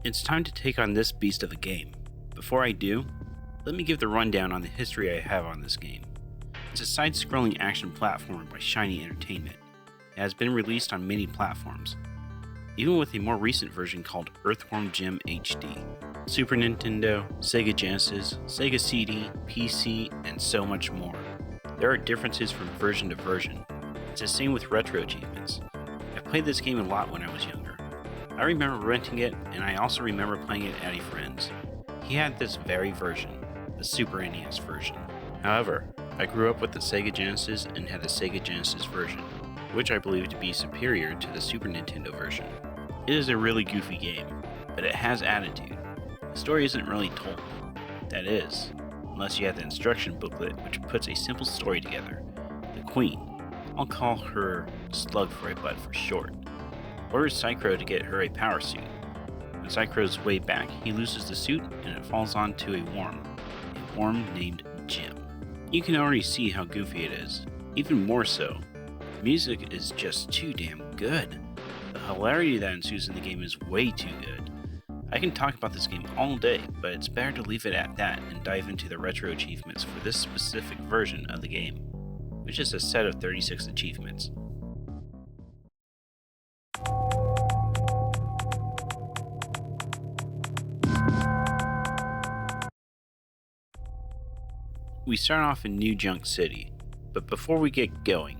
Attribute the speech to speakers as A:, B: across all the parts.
A: It's time to take on this beast of a game. Before I do, let me give the rundown on the history I have on this game. It's a side-scrolling action platformer by Shiny Entertainment. It has been released on many platforms, even with a more recent version called Earthworm Jim HD. Super Nintendo, Sega Genesis, Sega CD, PC, and so much more. There are differences from version to version. It's the same with RetroAchievements. I played this game a lot when I was younger. I remember renting it, and I also remember playing it at a friend's. He had this very version, the Super NES version. However, I grew up with the Sega Genesis and had the Sega Genesis version, which I believe to be superior to the Super Nintendo version. It is a really goofy game, but it has attitude. The story isn't really told. That is, unless you have the instruction booklet, which puts a simple story together. The Queen, I'll call her Slug for a Butt for short, orders Psychro to get her a power suit. When Psychro's way back, he loses the suit and it falls onto a worm named Jim. You can already see how goofy it is. Even more so, the music is just too damn good. The hilarity that ensues in the game is way too good. I can talk about this game all day, but it's better to leave it at that and dive into the retro achievements for this specific version of the game, which is a set of 36 achievements. We start off in New Junk City, but before we get going,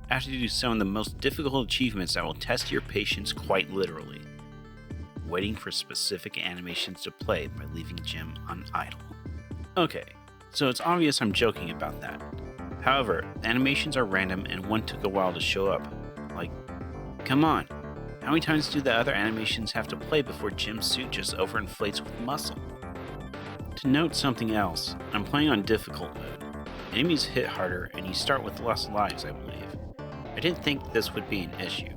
A: I have to do some of the most difficult achievements that will test your patience quite literally. Waiting for specific animations to play by leaving Jim on idle. Okay, so it's obvious I'm joking about that. However, the animations are random and one took a while to show up. Like, come on, how many times do the other animations have to play before Jim's suit just overinflates with muscle? To note something else, I'm playing on difficult mode. Enemies hit harder and you start with less lives, I believe. I didn't think this would be an issue.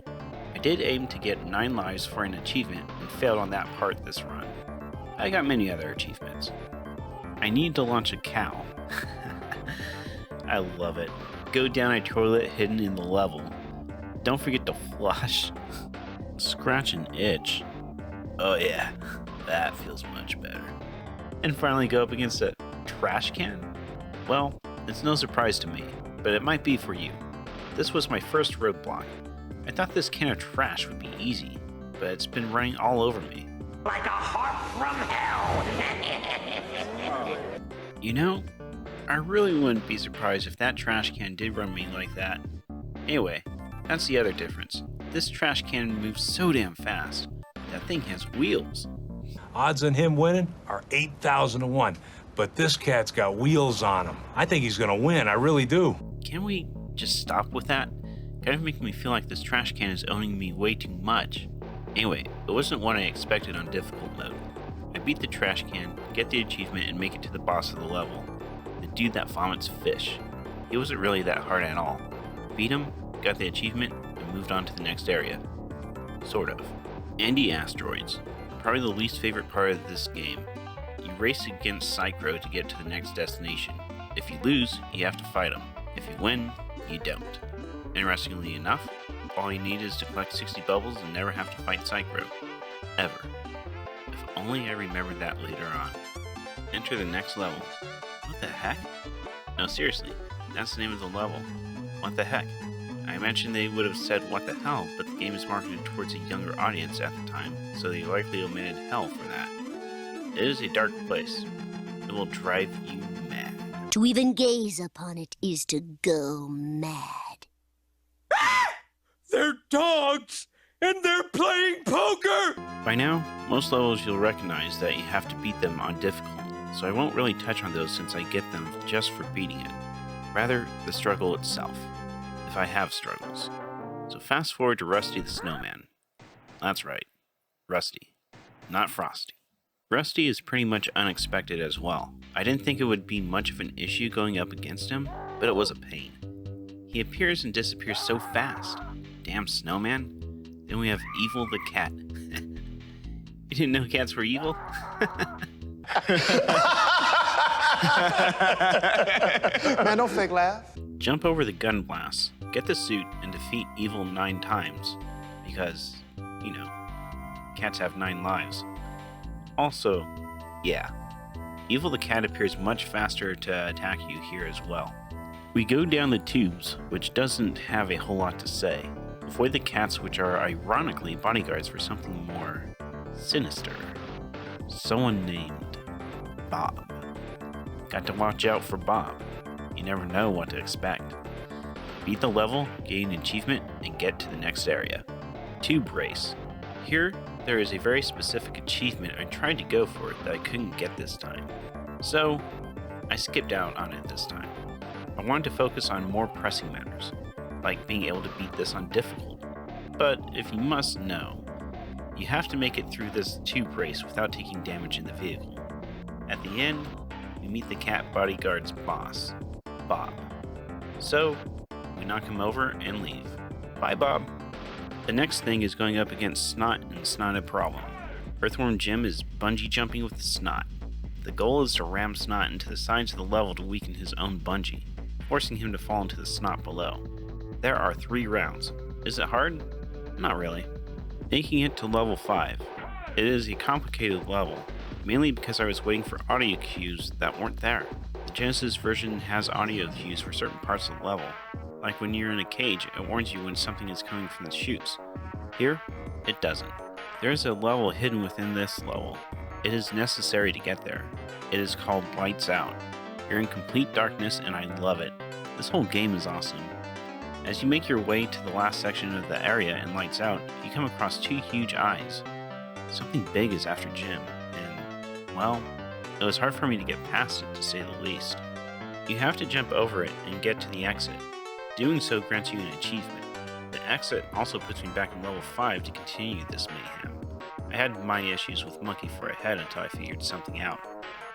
A: I did aim to get 9 lives for an achievement and failed on that part this run. I got many other achievements. I need to launch a cow. I love it. Go down a toilet hidden in the level. Don't forget to flush. Scratch an itch. Oh yeah, that feels much better. And finally go up against a trash can? Well, it's no surprise to me, but it might be for you. This was my first roadblock. I thought this can of trash would be easy, but it's been running all over me.
B: Like a harp from hell!
A: You know, I really wouldn't be surprised if that trash can did run me like that. Anyway, that's the other difference. This trash can moves so damn fast. That thing has wheels.
C: Odds on him winning are 8,000 to 1, but this cat's got wheels on him. I think he's gonna win, I really do.
A: Can we just stop with that? Kind of making me feel like this trash can is owning me way too much. Anyway, it wasn't what I expected on difficult mode. I beat the trash can, get the achievement, and make it to the boss of the level. The dude that vomits fish. He wasn't really that hard at all. Beat him, got the achievement, and moved on to the next area. Sort of. Andy Asteroids. Probably the least favorite part of this game. You race against Psychro to get to the next destination. If you lose, you have to fight him. If you win, you don't. Interestingly enough, all you need is to collect 60 bubbles and never have to fight Psychro. Ever. If only I remembered that later on. Enter the next level. What the heck? No, seriously, that's the name of the level. What the heck? I imagine they would have said what the hell, but the game is marketed towards a younger audience at the time, so they likely omitted hell for that. It is a dark place. It will drive you mad.
D: To even gaze upon it is to go mad.
C: They're dogs, and they're playing poker!
A: By now, most levels you'll recognize that you have to beat them on difficult, so I won't really touch on those since I get them just for beating it. Rather, the struggle itself. If I have struggles. So fast forward to Rusty the Snowman. That's right, Rusty, not Frosty. Rusty is pretty much unexpected as well. I didn't think it would be much of an issue going up against him, but it was a pain. He appears and disappears so fast. Damn snowman. Then we have Evil the Cat. You didn't know cats were evil?
E: Man, don't fake laugh.
A: Jump over the gun blast, get the suit, and defeat Evil 9 times. Because, you know, cats have 9 lives. Also, yeah, Evil the Cat appears much faster to attack you here as well. We go down the tubes, which doesn't have a whole lot to say. Avoid the cats, which are ironically bodyguards for something more sinister. Someone named Bob. Got to watch out for Bob. You never know what to expect. Beat the level, gain an achievement, and get to the next area. Tube Race. Here, there is a very specific achievement I tried to go for that I couldn't get this time. So, I skipped out on it this time. I wanted to focus on more pressing matters, like being able to beat this on difficult. But if you must know, you have to make it through this tube race without taking damage in the vehicle. At the end, we meet the cat bodyguard's boss, Bob. So, we knock him over and leave. Bye, Bob. The next thing is going up against Snot and Snot a Problem. Earthworm Jim is bungee jumping with Snot. The goal is to ram Snot into the sides of the level to weaken his own bungee, forcing him to fall into the snot below. There are 3 rounds. Is it hard? Not really. Making it to level 5. It is a complicated level, mainly because I was waiting for audio cues that weren't there. The Genesis version has audio cues for certain parts of the level. Like when you're in a cage, it warns you when something is coming from the chutes. Here, it doesn't. There is a level hidden within this level. It is necessary to get there. It is called Lights Out. You're in complete darkness and I love it. This whole game is awesome. As you make your way to the last section of the area in Lights Out, you come across 2 huge eyes. Something big is after Jim, and, well, it was hard for me to get past it, to say the least. You have to jump over it and get to the exit. Doing so grants you an achievement. The exit also puts me back in level 5 to continue this mayhem. I had my issues with Monkey for a head until I figured something out.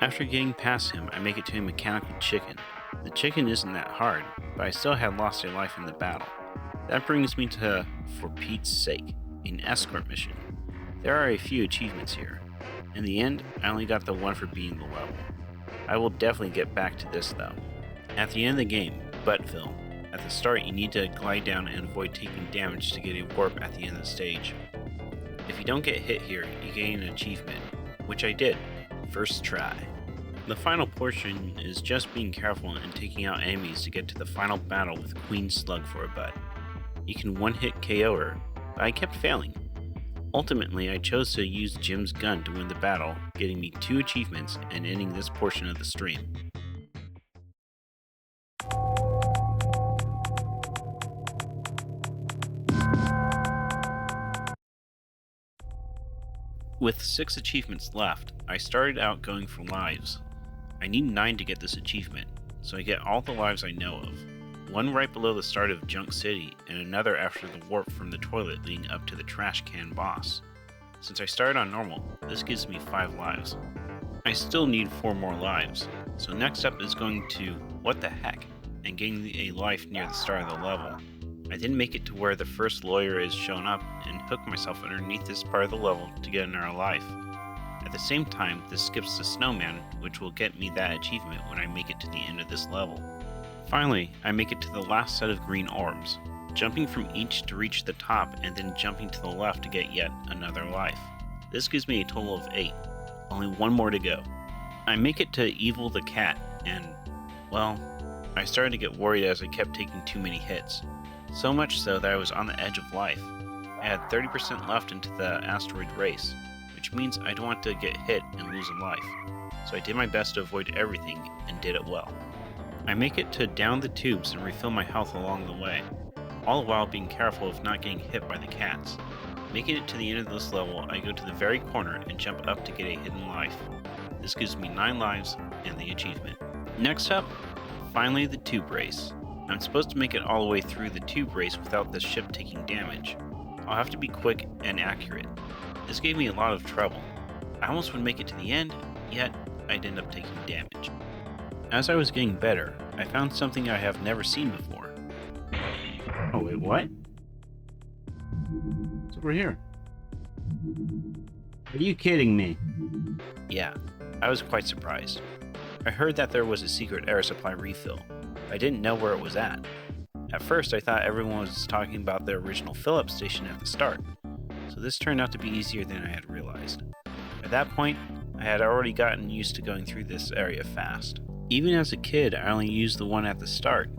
A: After getting past him, I make it to a mechanical chicken. The chicken isn't that hard, but I still had lost a life in the battle. That brings me to For Pete's Sake, an escort mission. There are a few achievements here. In the end, I only got the one for beating the level. I will definitely get back to this though. At the end of the game, Buttville. At the start, you need to glide down and avoid taking damage to get a warp at the end of the stage. If you don't get hit here, you gain an achievement, which I did, first try. The final portion is just being careful and taking out enemies to get to the final battle with Queen Slug for a butt. You can one-hit KO her, but I kept failing. Ultimately, I chose to use Jim's gun to win the battle, getting me 2 achievements and ending this portion of the stream. With 6 achievements left, I started out going for lives. I need 9 to get this achievement, so I get all the lives I know of. One right below the start of Junk City, and another after the warp from the toilet leading up to the trash can boss. Since I started on normal, this gives me 5 lives. I still need 4 more lives, so next up is going to What the Heck, and getting a life near the start of the level. I didn't make it to where the first lawyer is shown up and hook myself underneath this part of the level to get another life. At the same time, this skips the snowman, which will get me that achievement when I make it to the end of this level. Finally, I make it to the last set of green orbs, jumping from each to reach the top and then jumping to the left to get yet another life. This gives me a total of 8, only 1 more to go. I make it to Evil the Cat and, well, I started to get worried as I kept taking too many hits. So much so that I was on the edge of life. I had 30% left into the asteroid race, which means I don't want to get hit and lose a life. So I did my best to avoid everything and did it well. I make it to down the tubes and refill my health along the way, all the while being careful of not getting hit by the cats. Making it to the end of this level, I go to the very corner and jump up to get a hidden life. This gives me 9 lives and the achievement. Next up, finally the tube race. I'm supposed to make it all the way through the tube race without the ship taking damage. I'll have to be quick and accurate. This gave me a lot of trouble. I almost would make it to the end, yet I'd end up taking damage. As I was getting better, I found something I have never seen before. Oh wait, what? It's over here. Are you kidding me? Yeah, I was quite surprised. I heard that there was a secret air supply refill. I didn't know where it was at. At first, I thought everyone was talking about the original fill-up station at the start, so this turned out to be easier than I had realized. I At that point, I had already gotten used to going through this area fast. Even as a kid, I only used the one at the start.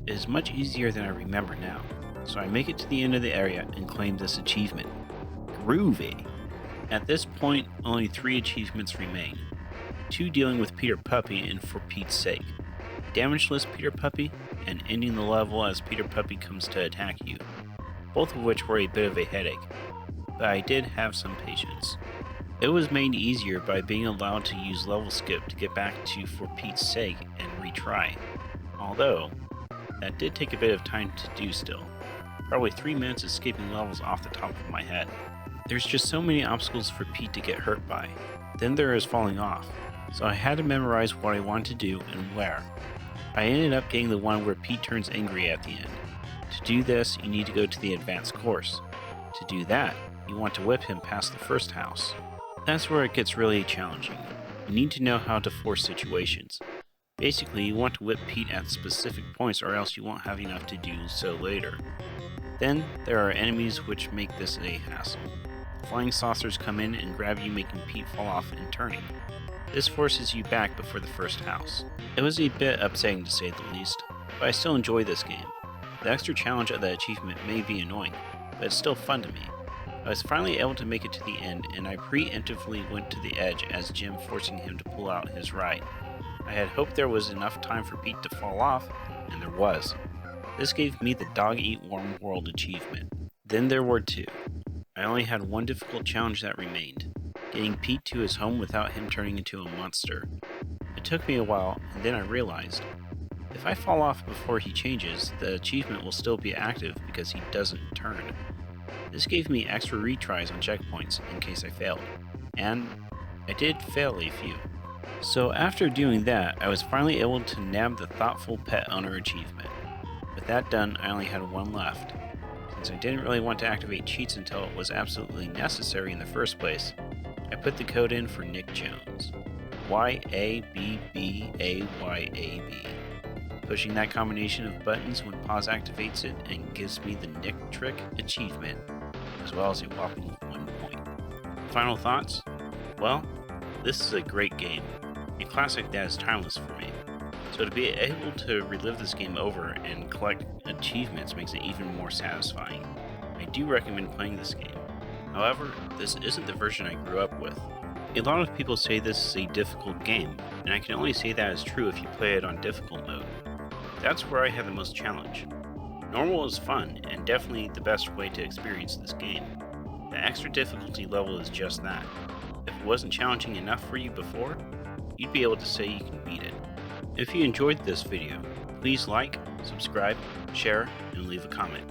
A: It is much easier than I remember now, so I make it to the end of the area and claim this achievement. Groovy! At this point, only 3 achievements remain. 2 dealing with Peter Puppy and For Pete's Sake. Damageless Peter Puppy, and ending the level as Peter Puppy comes to attack you. Both of which were a bit of a headache, but I did have some patience. It was made easier by being allowed to use level skip to get back to For Pete's Sake and retry. Although, that did take a bit of time to do still. Probably 3 minutes of skipping levels off the top of my head. There's just so many obstacles for Pete to get hurt by. Then there is falling off, so I had to memorize what I wanted to do and where. I ended up getting the one where Pete turns angry at the end. To do this, you need to go to the advanced course. To do that, you want to whip him past the first house. That's where it gets really challenging. You need to know how to force situations. Basically, you want to whip Pete at specific points or else you won't have enough to do so later. Then, there are enemies which make this a hassle. Flying saucers come in and grab you, making Pete fall off and turning. This forces you back before the first house. It was a bit upsetting to say the least, but I still enjoy this game. The extra challenge of the achievement may be annoying, but it's still fun to me. I was finally able to make it to the end, and I preemptively went to the edge as Jim forcing him to pull out his ride. I had hoped there was enough time for Pete to fall off, and there was. This gave me the Dog Eat Worm World achievement. Then there were 2. I only had one difficult challenge that remained, getting Pete to his home without him turning into a monster. It took me a while, and then I realized, if I fall off before he changes, the achievement will still be active because he doesn't turn. This gave me extra retries on checkpoints in case I failed, and I did fail a few. So after doing that, I was finally able to nab the Thoughtful Pet Owner achievement. With that done, I only had one left. Since I didn't really want to activate cheats until it was absolutely necessary in the first place, I put the code in for Nick Jones. YABBAYAB. Pushing that combination of buttons when pause activates it and gives me the Nick Trick achievement, as well as a whopping 1 point. Final thoughts? Well, this is a great game, a classic that is timeless for me. So to be able to relive this game over and collect achievements makes it even more satisfying. I do recommend playing this game. However, this isn't the version I grew up with. A lot of people say this is a difficult game, and I can only say that is true if you play it on difficult mode. That's where I had the most challenge. Normal is fun, and definitely the best way to experience this game. The extra difficulty level is just that. If it wasn't challenging enough for you before, you'd be able to say you can beat it. If you enjoyed this video, please like, subscribe, share, and leave a comment.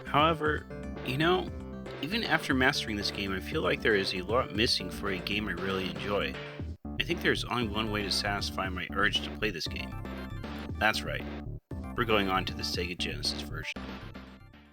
A: However, even after mastering this game, I feel like there is a lot missing for a game I really enjoy. I think there's only one way to satisfy my urge to play this game. That's right, we're going on to the Sega Genesis version.